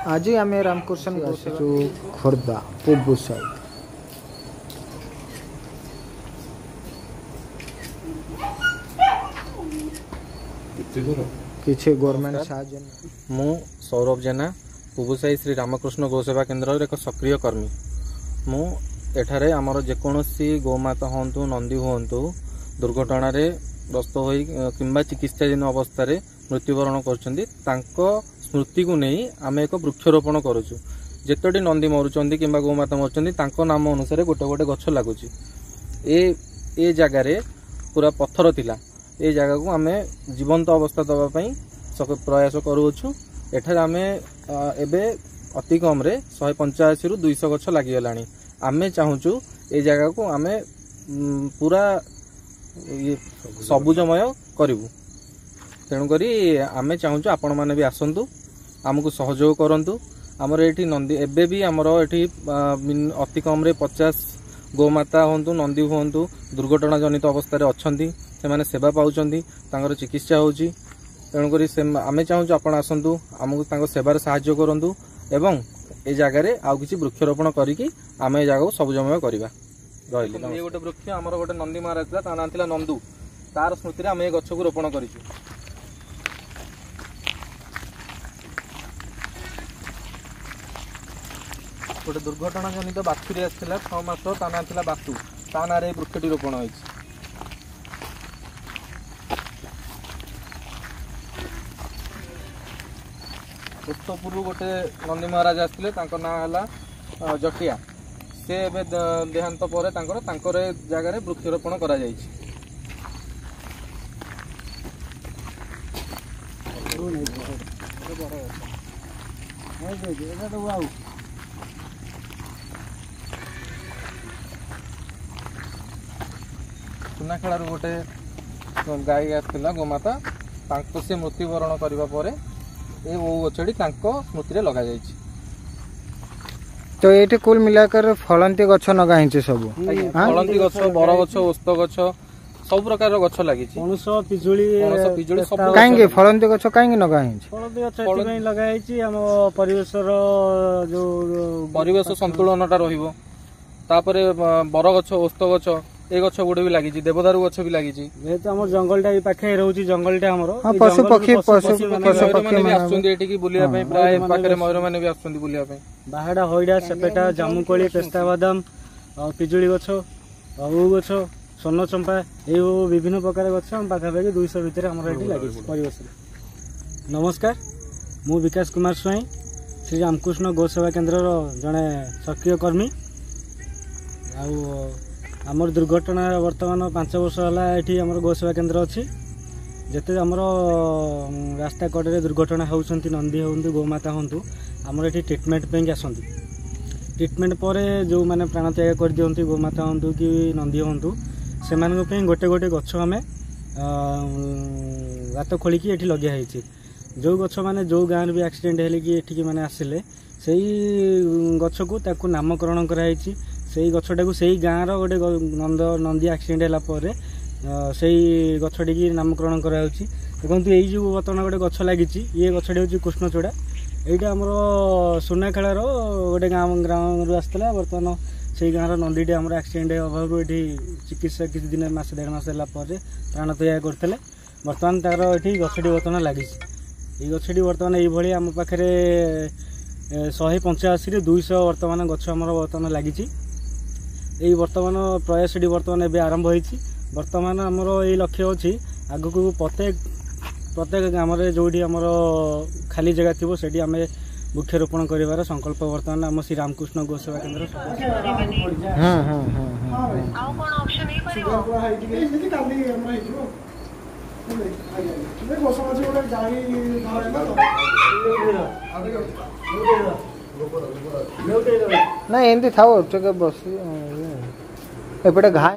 आज आम रामकृष्ण आसचु खोर्धा पूर्व साइड किसी गवर्नमेंट साहाय्य मु सौरभ जेना पुबुसाई श्री रामकृष्ण गौसेवा केन्द्र एक सक्रिय कर्मी मु एठारे आमर जेकोसी गोमाता हूँ नंदी हूँ दुर्घटना ग्रस्त हो कि चिकित्साधीन अवस्था मृत्युवरण कर स्मृति को नहीं आम एक वृक्षरोपण करुचु जेतोटी नंदी मरुंच कि गोमाता मरुंच नाम अनुसार गोटे गोटे गछ लगुच ए जगार पूरा पत्थर थिला ए जगह को आम जीवंत अवस्था दवाई प्रयास करुचु एठार आम एबे अति कम 185 रु 200 गछ लगिगला आम चाहूँ ए जगह को आम पूरा सबुजमय करूँ तेणुक आम चाहूँ आपण मैंने भी आसतु आमको सहयोग करूँ आमर ये नंदी एबे भी आमर ये अति कम 50 गोमाता हूँ नंदी हूँ दुर्घटना जनित अवस्था अच्छा से सेवा पाँच चिकित्सा होची तेणुक आम चाहूँ आपण आसतु आमको सेवार साहाय्य करूँ एवं ए जगार आउ किसी वृक्षरोपण करिकी आम ए जगह को सबुजमय करवा रही गोटे वृक्ष आमर गोटे नंदी महाराज था ना था नंदू तार स्मृति आम ए गछ को रोपण करिछु गोटे दुर्घटना जनित बाछुरी आसाला 6 मास ता ना था बातु ता ना वृक्षटी रोपण हो उत्तपुर गोटे नंदी महाराज आसते ना है जटिया से देहांत पर जगार वृक्षरोपण कर सुनाखेल गोटे गाई आसला गोमाता से मृत्युवरण करने ए वो गछड़ी स्मृति लगा जाइछि तो ये कुल मिलाकर फलंती गछ नगाही सब फलंती गछ बर गछ ओस्त गछ सब प्रकार गछ लागि पणस पिजुली सब काहेंगे फलंती गछ काहेंगे नगाही फलंती गछ एथि लगाइछि हम परिवेशर जो परिवेश संतुलनटा रहिबो तापरे बर गछ ओस्त गछ ए गछ गुडे भी लागि देवदारू गछ भी लागि जेहेतु हमर जंगलटा भी पाखे रहउछि जंगलटा हमर पशु पक्षी माने भी आछुंदी एठी की बुलिया पे प्राय पाखरे मयूर माने भी आछुंदी बुलिया पे बाहाडा होइडा सेपेटा जामुकोली पेस्ता बादाम और पिजुली गछ और गछ सोनो चंपा ए विभिन्न प्रकार गछ हम पाखा पाखी 200 भीतर हमर एठी लागि परिवेश। नमस्कार मु विकास कुमार स्वाई श्री रामकृष्ण गौसेवा केन्द्र जड़े सक्रिय कर्मी आमर दुर्घटना वर्तमान 5 वर्ष है आमर गौसेवा केन्द्र अच्छी जिते आमर रास्ता कड़े दुर्घटना होती नंदी हूँ गोमाता हूँ आमर ये ट्रिटमेंट पे आसती ट्रिटमेंट पर जो मैंने प्राण त्याग कर दिखती गोमाता हूँ कि नंदी हूँ से गोटे गोटे गछ आम गात खोलिकी ये लगे जो गछ मैंने जो गाँव भी एक्सीडेंट है कि ये मैंने आसिले से गछ को नामकरण कराई से गछटा को सही गाँव रोटे नंदी एक्सीडेंट है से गछटी की नामकरण कराऊँ देखो यही जो बर्तमान गोटे गछ लगी ये गछटी हूँ कृष्णचूड़ा यहाँ आमर सुनाखेल गोटे ग्राम रू आसला बर्तमान से गाँव नंदीटी आम एक्सीडेंट अभाव ये चिकित्सा किसी दिन मस 1.5 मास प्राण त्याग करते बर्तमान तार ये गछटी बर्तमान लगी गछटी बर्तमान ये आम पाखे 185 ରୁ 200 बर्तमान गछ आम बर्तमान लगी यही बर्तमान प्रयासटी बर्तमान एवं आरंभ होती बर्तमान आमर ये लक्ष्य अच्छी आग को प्रत्येक ग्राम जो आमर खाली जगह थी से आम वृक्षरोपण कर संकल्प बर्तमान आम श्री रामकृष्ण गौसेवा केन्द्र ना एमती था बस एपटे घा